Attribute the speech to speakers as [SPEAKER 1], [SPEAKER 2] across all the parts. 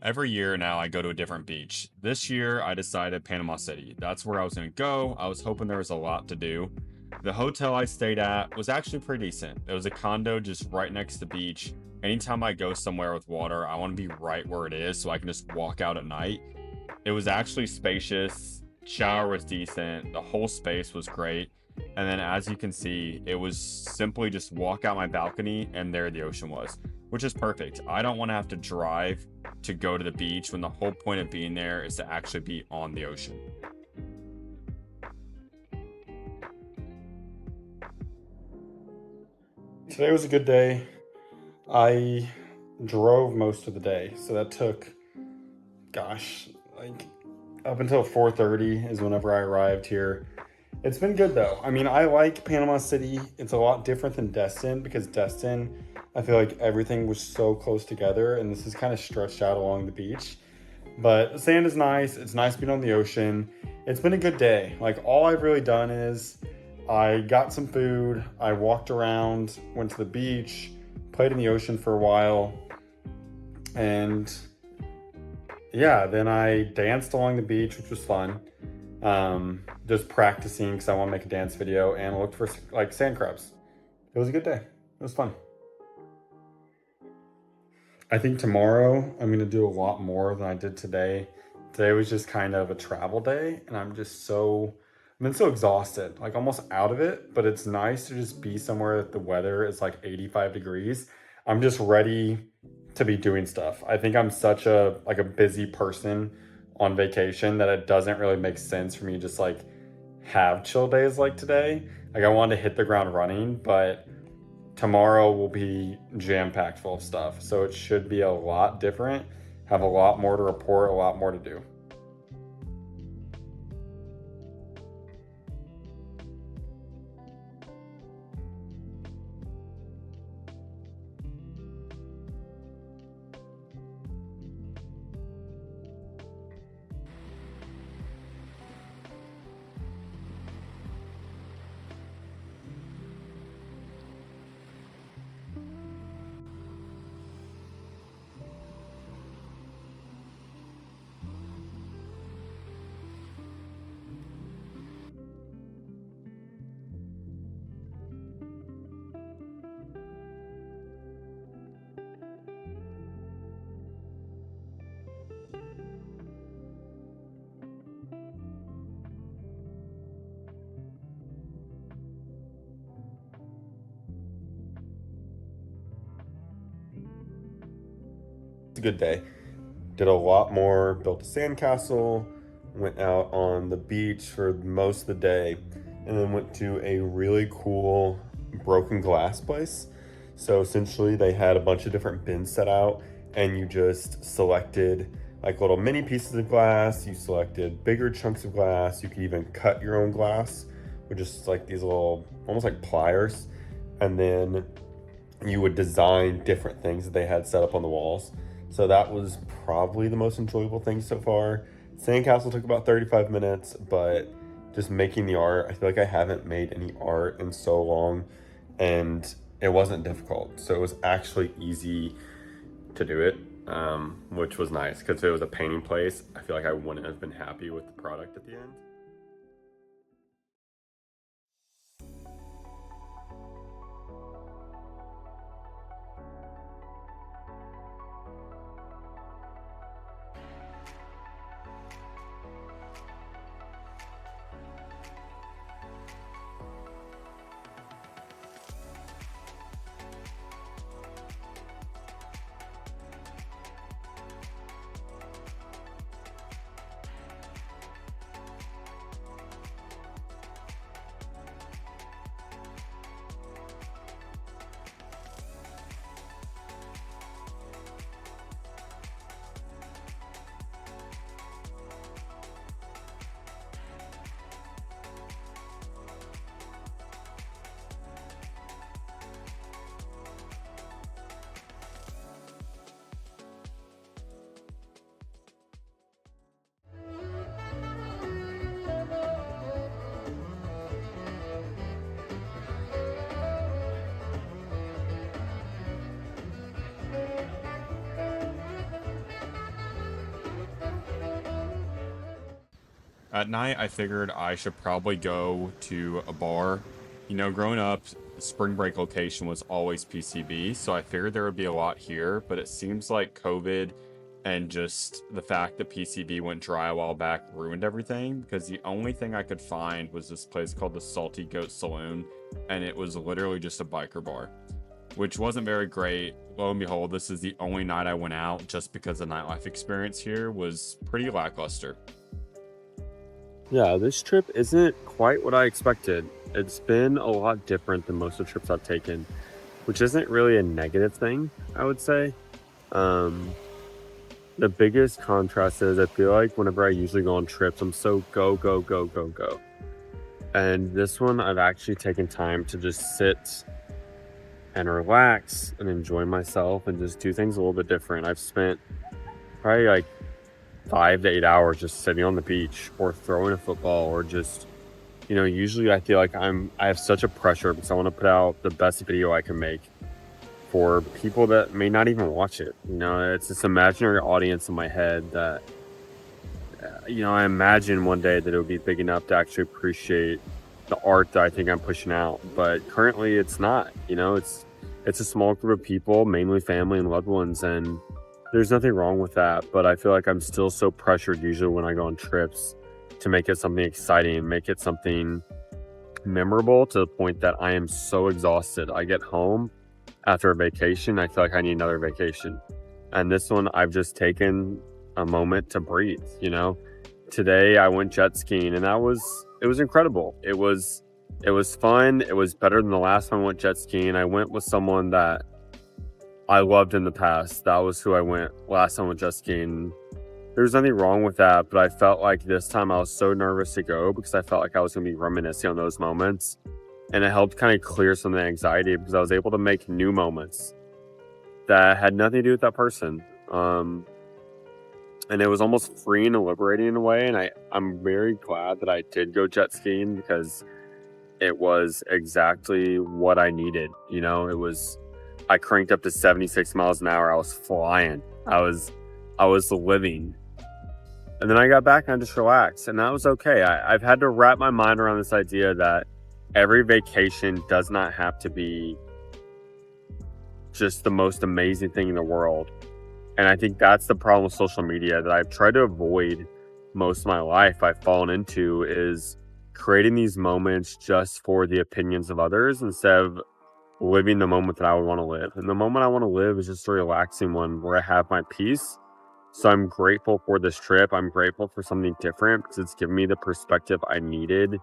[SPEAKER 1] Every year now I go to a different beach. This year I decided Panama City. That's where I was going to go. I was hoping there was a lot to do. The hotel I stayed at was actually pretty decent. It was a condo just right next to the beach. Anytime I go somewhere with water, I want to be right where it is so I can just walk out at night. It was actually spacious. Shower was decent. The whole space was great. And then as you can see, it was simply just walk out my balcony and there the ocean was, which is perfect. I don't want to have to drive to go to the beach when the whole point of being there is to actually be on the ocean.
[SPEAKER 2] Today was a good day. I drove most of the day, so that took, gosh, like up until 4:30 is whenever I arrived here. It's been good though. I mean, I like Panama City. It's a lot different than Destin because Destin, I feel like everything was so close together, and this is kind of stretched out along the beach. But the sand is nice. It's nice being on the ocean. It's been a good day. Like, all I've really done is I got some food, I walked around, went to the beach, played in the ocean for a while, and yeah, then I danced along the beach, which was fun. Just practicing because I want to make a dance video, and I looked for like sand crabs. It was a good day. It was fun. I think tomorrow I'm gonna do a lot more than I did today. Today was just kind of a travel day, and I've been so exhausted, like almost out of it, but it's nice to just be somewhere that the weather is like 85 degrees. I'm just ready to be doing stuff. I think I'm such a busy person on vacation that it doesn't really make sense for me to just like have chill days like today. Like, I want to hit the ground running, but tomorrow will be jam packed full of stuff. So it should be a lot different, have a lot more to report, a lot more to do. It's a good day. Did a lot more, built a sandcastle, went out on the beach for most of the day, and then went to a really cool broken glass place. So essentially, they had a bunch of different bins set out, and you just selected like little mini pieces of glass. You selected bigger chunks of glass. You could even cut your own glass with just like these little, almost like pliers, and then you would design different things that they had set up on the walls. So that was probably the most enjoyable thing so far. Sandcastle took about 35 minutes, but just making the art, I feel like I haven't made any art in so long, and it wasn't difficult. So it was actually easy to do it, which was nice because if it was a painting place, I feel like I wouldn't have been happy with the product at the end.
[SPEAKER 1] At night, I figured I should probably go to a bar. Growing up, the spring break location was always PCB, so I figured there would be a lot here, but it seems like COVID and just the fact that PCB went dry a while back ruined everything because the only thing I could find was this place called the Salty Goat Saloon, and it was literally just a biker bar, which wasn't very great. Lo and behold, this is the only night I went out just because the nightlife experience here was pretty lackluster.
[SPEAKER 3] Yeah, this trip isn't quite what I expected. It's been a lot different than most of the trips I've taken, which isn't really a negative thing, I would say. Um, the biggest contrast is I feel like whenever I usually go on trips, I'm so go, go, go, go, go. And this one, I've actually taken time to just sit and relax and enjoy myself and just do things a little bit different. I've spent probably like 5 to 8 hours just sitting on the beach or throwing a football or just, usually I feel like I have such a pressure because I want to put out the best video I can make for people that may not even watch it. It's this imaginary audience in my head that, I imagine one day that it would be big enough to actually appreciate the art that I think I'm pushing out. But currently it's not, it's a small group of people, mainly family and loved ones. And there's nothing wrong with that, but I feel like I'm still so pressured usually when I go on trips to make it something exciting, make it something memorable to the point that I am so exhausted. I get home after a vacation, I feel like I need another vacation. And this one, I've just taken a moment to breathe, Today I went jet skiing and it was incredible. It was fun. It was better than the last time I went jet skiing. I went with someone that I loved in the past. That was who I went last time with jet skiing. There's nothing wrong with that, but I felt like this time I was so nervous to go because I felt like I was going to be reminiscing on those moments. And it helped kind of clear some of the anxiety because I was able to make new moments that had nothing to do with that person. And it was almost freeing and liberating in a way. And I'm very glad that I did go jet skiing because it was exactly what I needed. I cranked up to 76 miles an hour. I was flying. I was living. And then I got back and I just relaxed, and that was okay. I've had to wrap my mind around this idea that every vacation does not have to be just the most amazing thing in the world. And I think that's the problem with social media that I've tried to avoid most of my life. I've fallen into is creating these moments just for the opinions of others instead of living the moment that I would want to live. And the moment I want to live is just a relaxing one where I have my peace. So I'm grateful for this trip. I'm grateful for something different because it's given me the perspective I needed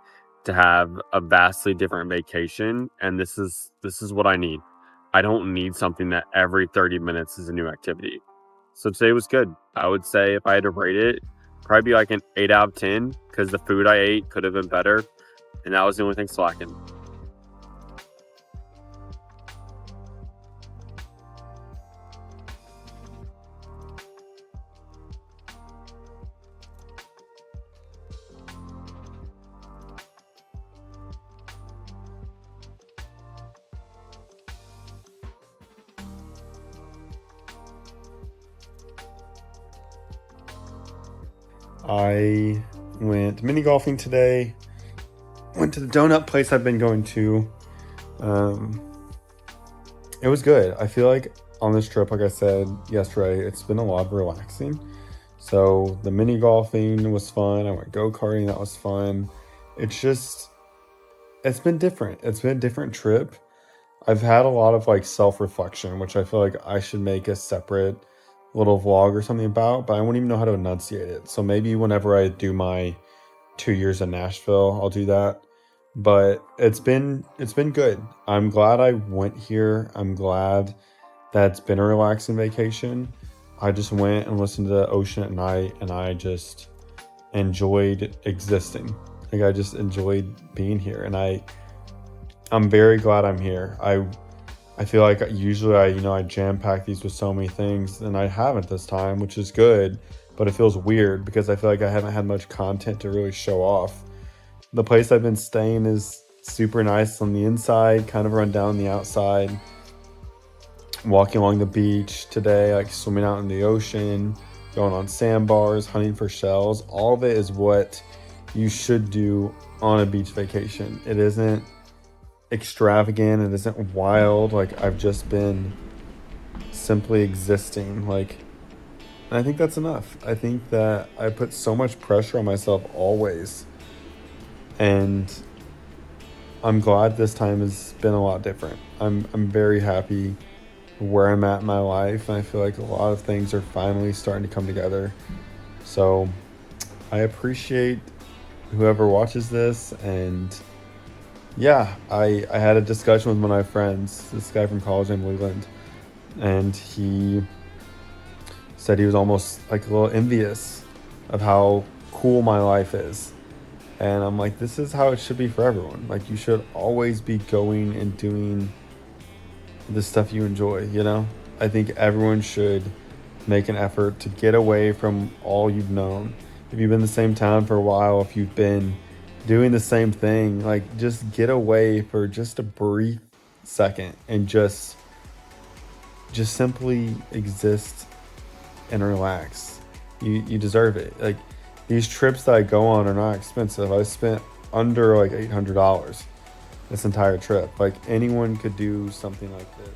[SPEAKER 3] to have a vastly different vacation. And this is what I need. I don't need something that every 30 minutes is a new activity. So today was good. I would say if I had to rate it, probably be like an 8 out of 10 because the food I ate could have been better. And that was the only thing slacking.
[SPEAKER 2] I went mini golfing today. Went to the donut place I've been going to. It was good. I feel like on this trip, like I said yesterday, it's been a lot of relaxing. So the mini golfing was fun. I went go-karting. That was fun. It's been different. It's been a different trip. I've had a lot of like self-reflection, which I feel like I should make a separate little vlog or something about, but I won't even know how to enunciate it. So maybe whenever I do my 2 years in Nashville, I'll do that. But it's been good. I'm glad I went here. I'm glad that it's been a relaxing vacation. I just went and listened to the ocean at night and I just enjoyed existing. Like I just enjoyed being here, and I'm very glad I'm here. I feel like usually I jam pack these with so many things, and I haven't this time, which is good, but it feels weird because I feel like I haven't had much content to really show off. The place I've been staying is super nice on the inside, kind of run down on the outside. Walking along the beach today, like swimming out in the ocean, going on sandbars, hunting for shells. All of it is what you should do on a beach vacation. It isn't extravagant, it isn't wild. Like, I've just been simply existing. Like, and I think that's enough. I think that I put so much pressure on myself always, and I'm glad this time has been a lot different. I'm very happy where I'm at in my life, and I feel like a lot of things are finally starting to come together. So I appreciate whoever watches this. And yeah, I had a discussion with one of my friends, this guy from college named Leland, and he said he was almost like a little envious of how cool my life is. And I'm like, this is how it should be for everyone. Like, you should always be going and doing the stuff you enjoy, you know? I think everyone should make an effort to get away from all you've known. If you've been in the same town for a while, if you've been doing the same thing, like, just get away for just a brief second and just simply exist and relax. You deserve it. Like, these trips that I go on are not expensive. I spent under like $800 this entire trip. Like, anyone could do something like this.